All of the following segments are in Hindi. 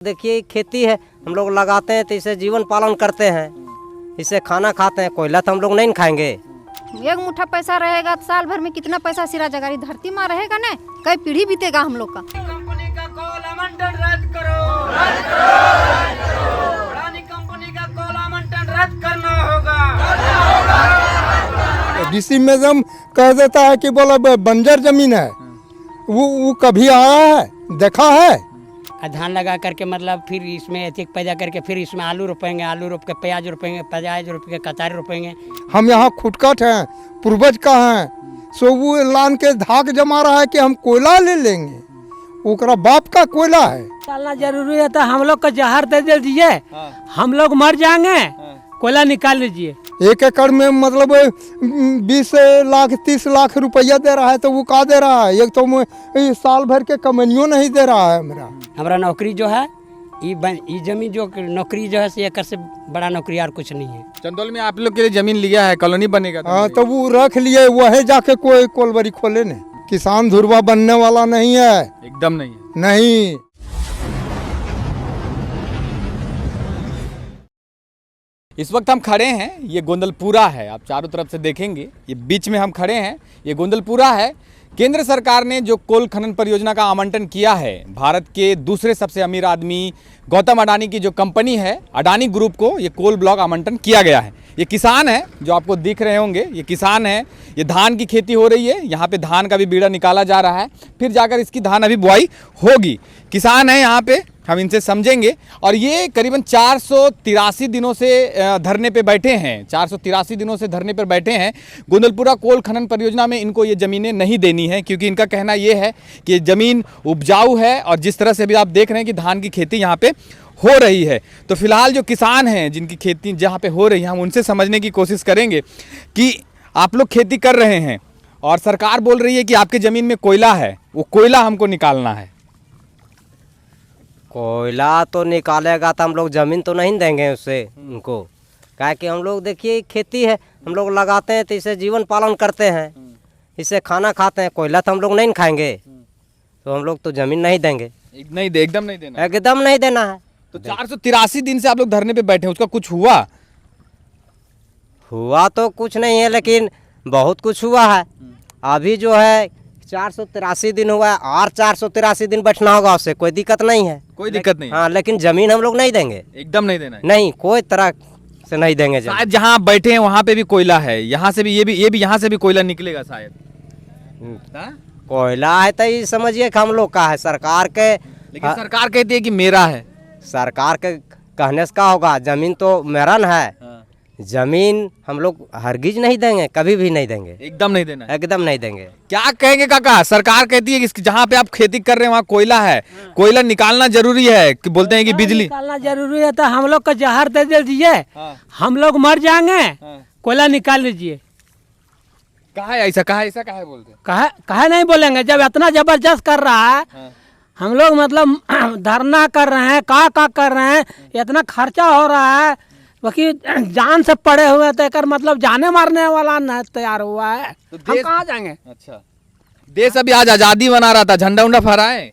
देखिए खेती है, हम लोग लगाते हैं तो इसे जीवन पालन करते हैं, इसे खाना खाते हैं। कोयला तो हम लोग नहीं खाएंगे। एक मुट्ठा पैसा रहेगा तो साल भर में कितना पैसा सिरा जगारी धरती में रहेगा ना, कई पीढ़ी बीतेगा हम लोग का। कंपनी का कोल आवंटन रद्द करो, रद्द करो। अडानी कंपनी का कोल आवंटन रद्द करना होगा। डीसी मैडम कह देता है कि बोला बंजर जमीन है, वो कभी आया है, देखा है? धान लगा करके मतलब फिर इसमें एथिक पैदा करके फिर इसमें आलू रोपेंगे, आलू रोप के प्याज रोपेंगे, प्याज रोप के कचारी रोपेंगे। हम यहाँ खुटकट हैं, पूर्वज का हैं, सो वो लान के धाक जमा रहा है कि हम कोयला ले लेंगे, ओकरा बाप का कोयला है। निकालना जरूरी है तो हम लोग को जहर दे दीजिए, हम लोग मर जाएंगे, कोयला निकाल लीजिए। 1 एकड़ में मतलब 20 लाख 30 लाख रुपया दे रहा है, तो वो का दे रहा है? एक तो साल भर के कमनियों नहीं दे रहा है। हमारा नौकरी जो है ये जमीन जो नौकरी जो है से एक से बड़ा नौकरी और कुछ नहीं है। चंदौली में आप लोग के लिए जमीन लिया है, कॉलोनी बनेगा। हाँ, तो वो रख लिए, वही जाके कोई कोलबरी खोले ने। किसान धुरवा बनने वाला नहीं है, एकदम नहीं है। नहीं। इस वक्त हम खड़े हैं, ये गोंदलपुरा है। आप चारों तरफ से देखेंगे, ये बीच में हम खड़े हैं, ये गोंदलपुरा है। केंद्र सरकार ने जो कोल खनन परियोजना का आवंटन किया है, भारत के दूसरे सबसे अमीर आदमी गौतम अडानी की जो कंपनी है अडानी ग्रुप को ये कोल ब्लॉक आवंटन किया गया है। ये किसान है जो आपको दिख रहे होंगे, ये किसान है। ये धान की खेती हो रही है, यहाँ पे धान का भी बीड़ा निकाला जा रहा है, फिर जाकर इसकी धान अभी बुआई होगी। किसान है यहाँ पे, हम इनसे समझेंगे। और ये करीबन 483 दिनों से धरने पे बैठे हैं, 483 दिनों से धरने पर बैठे हैं। गोंदलपुरा कोल खनन परियोजना में इनको ये ज़मीनें नहीं देनी है, क्योंकि इनका कहना ये है कि ज़मीन उपजाऊ है और जिस तरह से अभी आप देख रहे हैं कि धान की खेती यहाँ पे हो रही है। तो फिलहाल जो किसान हैं जिनकी खेती जहाँ पे हो रही है, हम उनसे समझने की कोशिश करेंगे कि आप लोग खेती कर रहे हैं और सरकार बोल रही है कि आपके ज़मीन में कोयला है, वो कोयला हमको निकालना है। कोयला तो निकालेगा तो हम लोग ज़मीन तो नहीं देंगे उससे उनको, क्या कि हम लोग देखिए खेती है, हम लोग लगाते हैं तो इसे जीवन पालन करते हैं, इसे खाना खाते हैं। कोयला तो हम लोग नहीं खाएंगे, तो हम लोग तो ज़मीन नहीं देंगे। एकदम नहीं देना, एकदम नहीं देना है। तो 483 दिन से आप लोग धरने पे बैठे हैं, उसका कुछ हुआ तो कुछ नहीं है, लेकिन बहुत कुछ हुआ है। अभी जो है 483 दिन हुआ है और 483 दिन बैठना होगा, उससे कोई दिक्कत नहीं है। कोई दिक्कत नहीं। हाँ, लेकिन जमीन हम लोग नहीं देंगे, एकदम नहीं देना है। नहीं, कोई तरह से नहीं देंगे। शायद जहाँ आप बैठे हैं वहाँ पे भी कोयला है, यहाँ से भी ये भी यहाँ से भी कोयला निकलेगा शायद। कोयला है तो ये समझिए कि हम लोग का है, सरकार के। लेकिन सरकार कहती है कि मेरा है। सरकार के कहने से क्या होगा? जमीन तो मेरा न है। जमीन हम लोग हरगिज नहीं देंगे, कभी भी नहीं देंगे। एकदम नहीं देना है। एकदम नहीं देंगे। क्या कहेंगे काका? सरकार कहती है कि जहाँ पे आप खेती कर रहे हैं वहाँ कोयला है, कोयला निकालना जरूरी है, कि बोलते हैं कि बिजली निकालना जरूरी है तो हम लोग को जहर दे दीजिए, हम लोग मर जाएंगे, कोयला निकाल लीजिए। कहा है ऐसा, कहा ऐसा, कहा बोलते हैं? कहा नहीं बोलेंगे? जब इतना जबरदस्त कर रहा है, हम लोग मतलब धरना कर रहे हैं, का कर रहे हैं, इतना खर्चा हो रहा है, बाकी जान से पड़े हुए तो मतलब जाने मारने वाला न तैयार हुआ है, तो हम कहाँ जाएंगे? अच्छा, देश अभी आज आजादी बना रहा था, झंडा उंडा फहराए,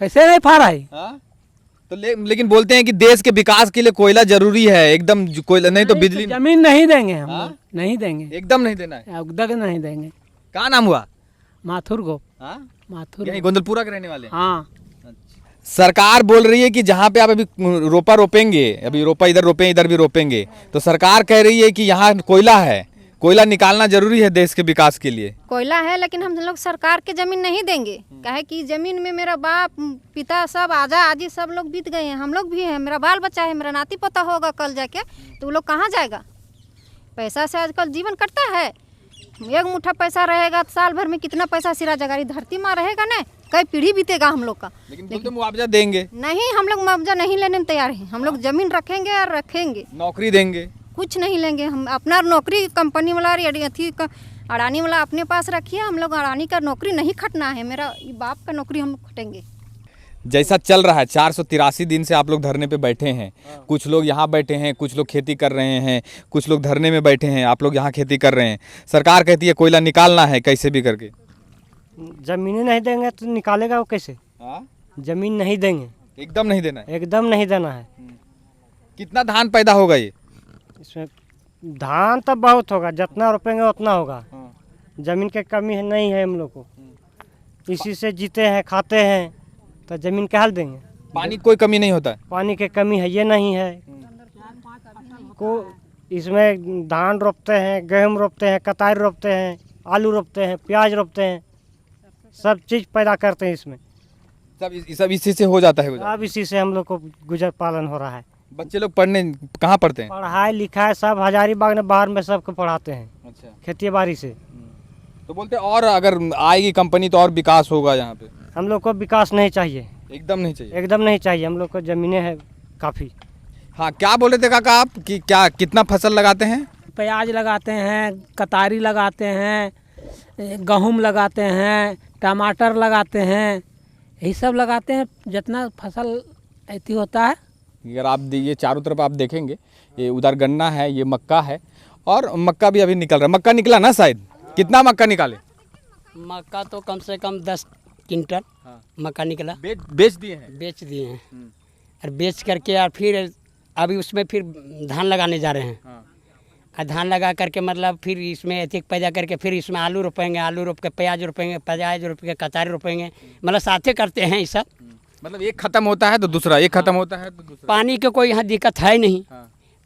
कैसे नहीं फहराई? तो लेकिन बोलते हैं कि देश के विकास के लिए कोयला जरूरी है। एकदम कोयला नहीं तो बिजली, जमीन नहीं देंगे हम लोग, नहीं देंगे, एकदम नहीं देना है, एकदम नहीं देंगे। क्या नाम हुआ? माथुर गो। माथुर, यही गोंदलपुरा के रहने वाले? हाँ। सरकार बोल रही है कि जहाँ पे आप अभी रोपा रोपेंगे, अभी रोपा इधर रोपें, इधर भी रोपेंगे, तो सरकार कह रही है कि यहाँ कोयला है, कोयला निकालना जरूरी है देश के विकास के लिए। कोयला है, लेकिन हम लोग सरकार के जमीन नहीं देंगे। काहे कि जमीन में मेरा बाप पिता सब आजा आजी सब लोग बीत गए हैं, हम लोग भी हैं, मेरा बाल बच्चा है, मेरा नाती पोता होगा कल जाके, तो वो लोग कहाँ जाएगा? पैसा से आजकल जीवन कटता है। एक मुट्ठा पैसा रहेगा तो साल भर में कितना पैसा सिरा जगारी धरती में रहेगा ना, कई पीढ़ी बीतेगा हम लोग का। लेकिन मुआवजा देंगे? नहीं, हम लोग मुआवजा नहीं लेने में तैयार हैं। हम लोग जमीन रखेंगे और रखेंगे, नौकरी देंगे, कुछ नहीं लेंगे। हम अपना नौकरी कंपनी वाला अडानी वाला अपने पास रखिए, हम लोग अडानी का नौकरी नहीं खटना है। मेरा बाप का नौकरी हम लोग खटेंगे। जैसा चल रहा है 483 दिन से आप लोग धरने पे बैठे हैं, कुछ लोग यहाँ बैठे हैं, कुछ लोग खेती कर रहे हैं, कुछ लोग धरने में बैठे हैं, आप लोग यहाँ खेती कर रहे हैं। सरकार कहती है कोयला निकालना है कैसे भी करके। जमीनें नहीं देंगे तो निकालेगा वो कैसे? जमीन नहीं देंगे एकदम नहीं देना है। एकदम नहीं देना है। कितना धान पैदा होगा ये? इसमें धान तो बहुत होगा, जितना रोपेंगे उतना होगा। जमीन की कमी नहीं है हम लोग को, इसी से जीते हैं खाते हैं, तो जमीन क्या हाल देंगे। पानी कोई कमी नहीं होता है? पानी की कमी है ये नहीं है को। इसमें धान रोपते हैं, गेहूँ रोपते हैं, कतारी रोपते हैं, आलू रोपते हैं, प्याज रोपते हैं, सब चीज़ पैदा करते हैं इसमें। सब इसी से हो जाता है गुजारा? अब इसी से हम लोग को गुजर पालन हो रहा है। बच्चे लोग पढ़ने कहाँ पढ़ते हैं? पढ़ाई लिखाई सब हजारीबाग में बाहर में सबको पढ़ाते हैं। अच्छा। खेती बाड़ी से तो बोलते हैं और अगर आएगी कंपनी तो और विकास होगा यहाँ पे? हम लोग को विकास नहीं चाहिए, एकदम नहीं चाहिए? एकदम नहीं चाहिए। हम लोग को ज़मीनें हैं काफ़ी। हाँ, क्या बोले थे काका आप कि क्या कितना फसल लगाते हैं? प्याज लगाते हैं, कतारी लगाते हैं, गेहूँ लगाते हैं, टमाटर लगाते हैं, यही सब लगाते हैं। जितना फसल ऐसी होता है। अगर आप ये चारों तरफ आप देखेंगे, ये उधर गन्ना है, ये मक्का है, और मक्का भी अभी निकल रहा है। मक्का निकला ना शायद? कितना मक्का निकाले? मक्का तो कम से कम 10 क्विंटल मक्का निकला। बेच दिए हैं? बेच दिए हैं। और बेच करके और फिर अभी उसमें फिर धान लगाने जा रहे हैं। और धान लगा करके मतलब फिर इसमें अधिक पैदा करके फिर इसमें आलू रोपेंगे, आलू रोप के प्याज रोपेंगे, प्याज रोप के कतारी रोपेंगे, मतलब साथे करते हैं ये सब। मतलब एक खत्म होता है तो दूसरा, एक खत्म होता है तो दूसरा। पानी की कोई यहाँ दिक्कत है नहीं।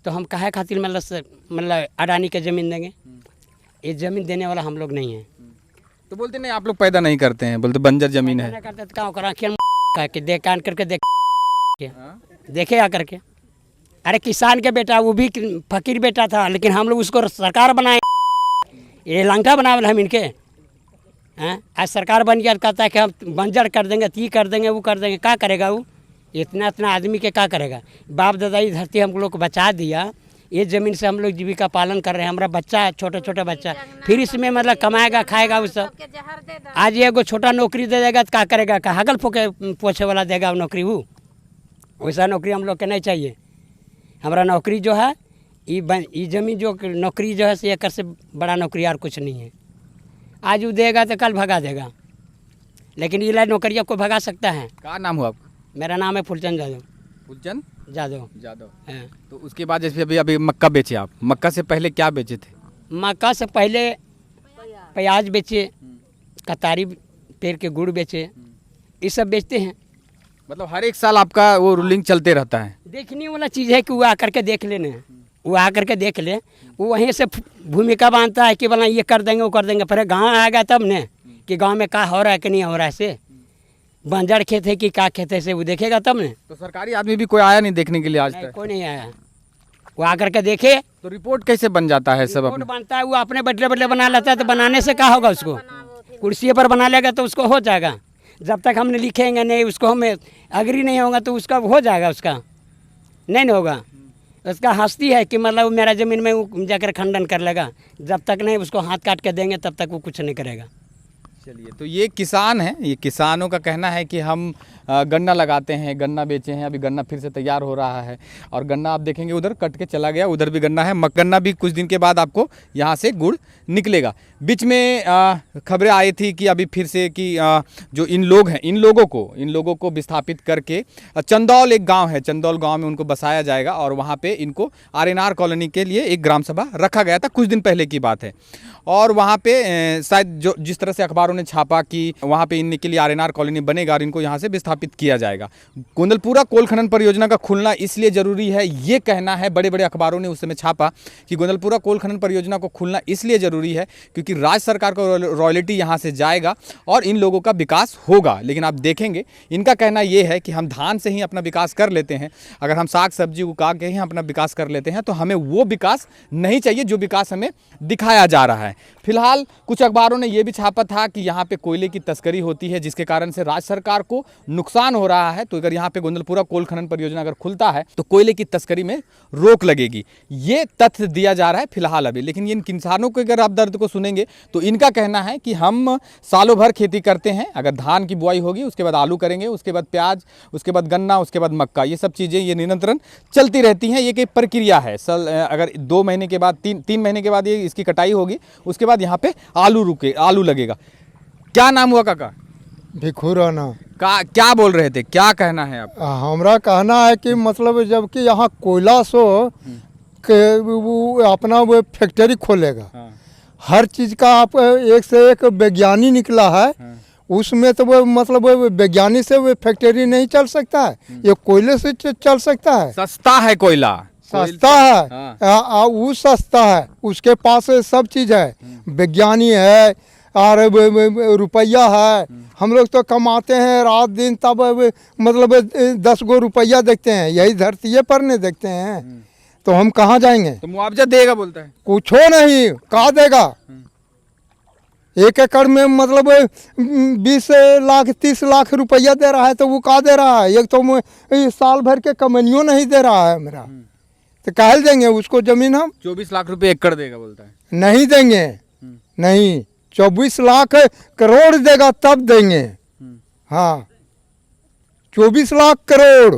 तो हम काहे खातिर मतलब अडानी के ज़मीन देंगे? ये ज़मीन देने वाला हम लोग नहीं है। तो बोलते नहीं आप लोग पैदा नहीं करते हैं, बोलते बंजर जमीन है। करते तो क्या करा के देख कान करके देखे आ करके। अरे किसान के बेटा वो भी फकीर बेटा था, लेकिन हम लोग उसको सरकार बनाए, ये लंका बनावल हम इनके। हैं आज सरकार बन गया, कहता है कि हम बंजर कर देंगे, ती कर देंगे, वो कर देंगे। क्या करेगा वो? इतना आदमी के क्या करेगा? बाप दादा ये धरती हम लोग को बचा दिया, ये ज़मीन से हम लोग जीविका पालन कर रहे हैं। हमारा बच्चा है, छोटा छोटा बच्चा, फिर इसमें मतलब कमाएगा खाएगा वो सब। आज ये एगो छोटा नौकरी दे देगा तो क्या करेगा? का हगल पोछे वाला देगा वो नौकरी? वो वैसा नौकरी हम लोग के नहीं चाहिए। हमारा नौकरी जो है ये ज़मीन जो नौकरी जो है से एक से बड़ा नौकरी और कुछ नहीं है। आज वो देगा तो कल भगा देगा, लेकिन ये नौकरियाँ को भगा सकता है। क्या नाम हुआ आपका? मेरा नाम है फुलचंद यादव। फुलचंद यादव। तो उसके बाद जैसे अभी मक्का बेचे आप, मक्का से पहले क्या बेचे थे? मक्का से पहले प्याज बेचे, कतारी पेड़ के गुड़ बेचे, ये सब बेचते हैं। मतलब हर एक साल आपका वो रूलिंग चलते रहता है? देखने वाला चीज़ है कि वो आकर के देख लेने, वो आकर के देख ले। वो वहीं से भूमिका बांधता है कि बोला ये कर देंगे वो कर देंगे, फिर गाँव आएगा तब ने कि गाँव में क्या हो रहा है कि नहीं हो रहा है। से बंजर खेत है कि क्या खेत है से वो देखेगा तब ने। तो सरकारी आदमी भी कोई आया नहीं देखने के लिए आज तक? कोई नहीं आया। वो आकर के देखे तो रिपोर्ट कैसे बन जाता है? सब रिपोर्ट बनता है, वो अपने बदले बदले बना लेता है। तो बनाने से क्या होगा? उसको कुर्सी पर बना लेगा तो उसको हो जाएगा। जब तक हमने लिखेंगे नहीं, उसको हमें अग्री नहीं होगा तो उसका हो जाएगा, उसका नहीं होगा। उसका हस्ती है कि मतलब मेरा ज़मीन में वो जाकर खंडन कर लेगा। जब तक नहीं उसको हाथ काट के देंगे तब तक वो कुछ नहीं करेगा। चलिए, तो ये किसान हैं, ये किसानों का कहना है कि हम गन्ना लगाते हैं, गन्ना बेचे हैं, अभी गन्ना फिर से तैयार हो रहा है। और गन्ना आप देखेंगे उधर कट के चला गया, उधर भी गन्ना है। गन्ना भी कुछ दिन के बाद आपको यहाँ से गुड़ निकलेगा। बीच में खबरें आई थी कि अभी फिर से कि जो इन लोग हैं, इन लोगों को विस्थापित करके चंदौल एक गांव है, चंदौल गांव में उनको बसाया जाएगा। और वहाँ पे इनको आरएनआर कॉलोनी के लिए एक ग्राम सभा रखा गया था, कुछ दिन पहले की बात है। और वहाँ पे शायद जो जिस तरह से अखबारों ने छापा कि वहाँ पे इनके लिए आरएनआर कॉलोनी बनेगा और इनको यहाँ से विस्थापित किया जाएगा। गोंदलपुरा कोल खनन परियोजना का खुलना इसलिए ज़रूरी है, ये कहना है, बड़े बड़े अखबारों ने उस समय छापा कि गोंदलपुरा कोल खनन परियोजना को खुलना इसलिए ज़रूरी है क्योंकि राज्य सरकार को रॉयल्टी यहाँ से जाएगा और इन लोगों का विकास होगा। लेकिन आप देखेंगे इनका कहना ये है कि हम धान से ही अपना विकास कर लेते हैं, अगर हम साग सब्जी उगा के ही अपना विकास कर लेते हैं तो हमें वो विकास नहीं चाहिए जो विकास हमें दिखाया जा रहा है। फिलहाल कुछ अखबारों ने यह भी छापा था कि यहाँ पे कोयले की तस्करी होती है जिसके कारण से राज्य सरकार को नुकसान हो रहा है। तो अगर यहाँ पे गोंदलपुरा कोल खनन परियोजना अगर खुलता है तो कोयले की तस्करी में रोक लगेगी, ये तथ्य दिया जा रहा है फिलहाल अभी। लेकिन इन किसानों के अगर आप दर्द को सुनेंगे तो इनका कहना है कि हम सालों भर खेती करते हैं, अगर धान की बुआई होगी उसके बाद आलू करेंगे, उसके बाद प्याज, उसके बाद गन्ना, उसके बाद मक्का, ये सब चीज़ें ये निरंतरन चलती रहती हैं। ये एक प्रक्रिया है। अगर 2 महीने के बाद 3 महीने के बाद ये इसकी कटाई होगी, उसके बाद यहाँ पे आलू लगेगा। क्या नाम हुआ काका? भिखू राणा। क्या बोल रहे थे, क्या कहना है आप? हमरा कहना है कि मतलब जबकि यहाँ कोयला सो के वो अपना वो फैक्ट्री खोलेगा, हर चीज़ का आप एक से एक वैज्ञानिक निकला है, उसमें तो वो मतलब वो वैज्ञानिक से वो फैक्ट्री नहीं चल सकता है, ये कोयले से चल सकता है। सस्ता है कोयला, सस्ता है, वो सस्ता है, उसके पास सब चीज़ है, वैज्ञानिक है और रुपया है। हम लोग तो कमाते हैं रात दिन, तब मतलब 10 गो रुपया देखते हैं, यही धरती पर नहीं देखते हैं, तो हम कहाँ जाएंगे? तो मुआवजा देगा बोलता है? कुछ नहीं, कहाँ देगा? 1 एकड़ में मतलब 20 लाख 30 लाख रुपया दे रहा है, तो वो कहाँ दे रहा है? एक तो साल भर के कमनियों नहीं दे रहा है मेरा, तो कहल देंगे उसको जमीन हम? 24 लाख रुपए एकड़ देगा बोलता है। नहीं देंगे, नहीं, 24 लाख करोड़ देगा तब देंगे। हाँ, 24 लाख करोड़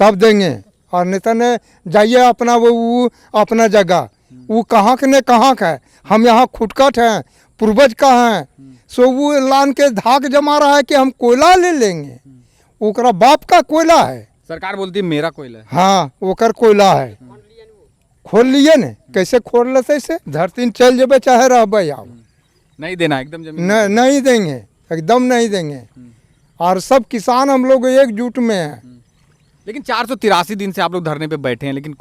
तब देंगे। और नहीं तो न जाइए अपना वो अपना जगह, वो कहाँ के न कहाँ का है, हम यहाँ खुटकट हैं, पूर्वज का हैं, सो वो लान के धाक जमा रहा है कि हम कोयला ले लेंगे, ओकरा बाप का कोयला है। सरकार बोलती है मेरा कोयला है। हाँ, ओकर कोयला है, खोल लिए न, कैसे खोल लेते से? धरती में चल जेबे चाहे रहबे, आप नहीं देना एकदम जमीन? नहीं देंगे, एकदम नहीं देंगे। और सब किसान हम लोग एकजुट में हैं। लेकिन 483 दिन से आप लोग धरने पे बैठे हैं, लेकिन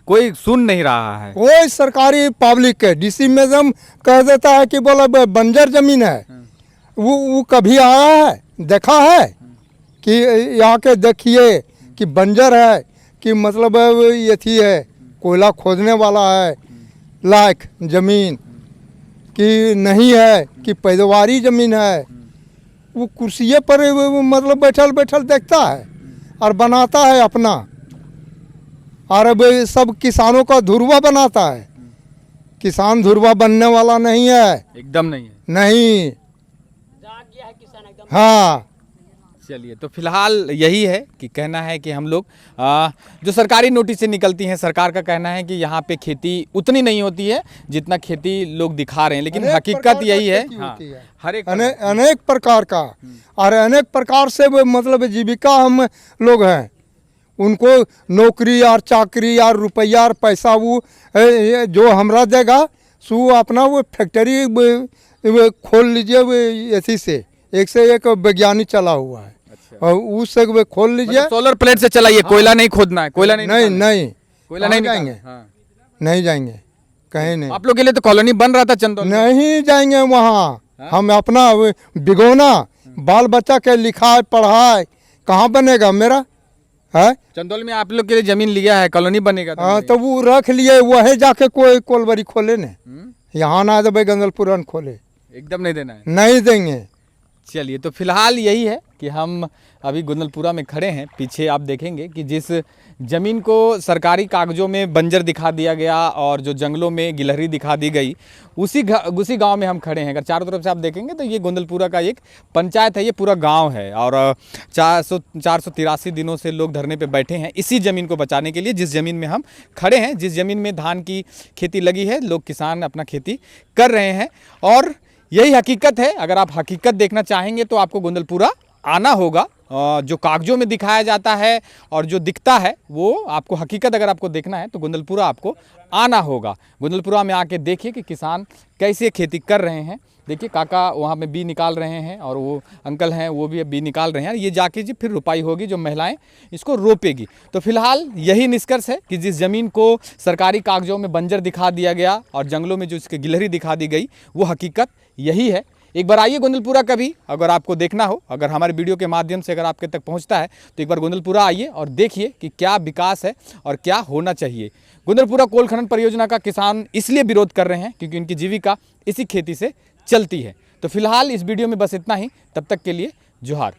कोई सुन नहीं रहा है। कोई सरकारी पब्लिक है, डीसी मैडम कह देता है कि बोला बंजर जमीन है, वो कभी आया है, देखा है कि यहाँ के देखिए कि बंजर है कि मतलब ये थी है, कोयला खोदने वाला है लायक जमीन कि नहीं है, कि पैदावारी जमीन है। वो कुर्सिये पर मतलब बैठल बैठल देखता है और बनाता है अपना, और अब सब किसानों का धुरवा बनाता है। किसान धुरवा बनने वाला नहीं है, एकदम नहीं है। नहीं, हाँ। चलिए, तो फिलहाल यही है कि कहना है कि हम लोग जो सरकारी नोटिस से निकलती हैं, सरकार का कहना है कि यहाँ पे खेती उतनी नहीं होती है जितना खेती लोग दिखा रहे हैं, लेकिन हकीकत यही है। हाँ, हर एक अनेक प्रकार का, और अनेक प्रकार से मतलब जीविका हम लोग हैं, उनको नौकरी और चाकरी और रुपया और पैसा वो जो हमरा देगा, सो अपना वो फैक्ट्री खोल लीजिए, ऐसी से एक वैज्ञानिक चला हुआ है। और उससे खोल लीजिए, सोलर प्लेट से चलाइए। कोयला नहीं खोदना है, कोयला नहीं कोयला नहीं जाएंगे। नहीं जाएंगे कहीं नहीं। आप लोग के लिए तो कॉलोनी बन रहा था चंदौल, नहीं जाएंगे वहाँ। हम अपना बिगोना बाल बच्चा के लिखाई पढ़ाई कहाँ बनेगा मेरा है? चंदौल में आप लोग के लिए जमीन लिया है, कॉलोनी बनेगा। हाँ, तो वो रख लिए, वही जाके कोई कोलबरी खोले ने, यहाँ ना दे गंदलपुरन खोले, एकदम नहीं देना है, नहीं देंगे। चलिए, तो फिलहाल यही है कि हम अभी गुंदलपुरा में खड़े हैं। पीछे आप देखेंगे कि जिस ज़मीन को सरकारी कागज़ों में बंजर दिखा दिया गया और जो जंगलों में गिलहरी दिखा दी गई, उसी गांव में हम खड़े हैं। अगर चारों तरफ से आप देखेंगे तो ये गुंदलपुरा का एक पंचायत है, ये पूरा गांव है, और 483 दिनों से लोग धरने पे बैठे हैं इसी ज़मीन को बचाने के लिए। जिस ज़मीन में हम खड़े हैं, जिस ज़मीन में धान की खेती लगी है, लोग किसान अपना खेती कर रहे हैं, और यही हकीकत है। अगर आप हकीकत देखना चाहेंगे तो आपको गुंदलपुरा आना होगा। जो कागजों में दिखाया जाता है और जो दिखता है, वो आपको हकीकत अगर आपको देखना है तो गुंदलपुरा आपको आना होगा। गुंदलपुरा में आके देखिए कि किसान कैसे खेती कर रहे हैं। देखिए, काका वहाँ में बी निकाल रहे हैं और वो अंकल हैं वो भी बी निकाल रहे हैं। ये जाके जी फिर रुपाई होगी, जो महिलाएं इसको रोपेगी। तो फिलहाल यही निष्कर्ष है कि जिस ज़मीन को सरकारी कागजों में बंजर दिखा दिया गया और जंगलों में जो इसकी गिलहरी दिखा दी गई, वो हकीकत यही है। एक बार आइए गुंदलपुरा कभी, अगर आपको देखना हो, अगर हमारे वीडियो के माध्यम से अगर आपके तक पहुंचता है तो एक बार गुंदलपुरा आइए और देखिए कि क्या विकास है और क्या होना चाहिए। गुंदलपुरा कोल खनन परियोजना का किसान इसलिए विरोध कर रहे हैं क्योंकि उनकी जीविका इसी खेती से चलती है। तो फिलहाल इस वीडियो में बस इतना ही। तब तक के लिए जोहार।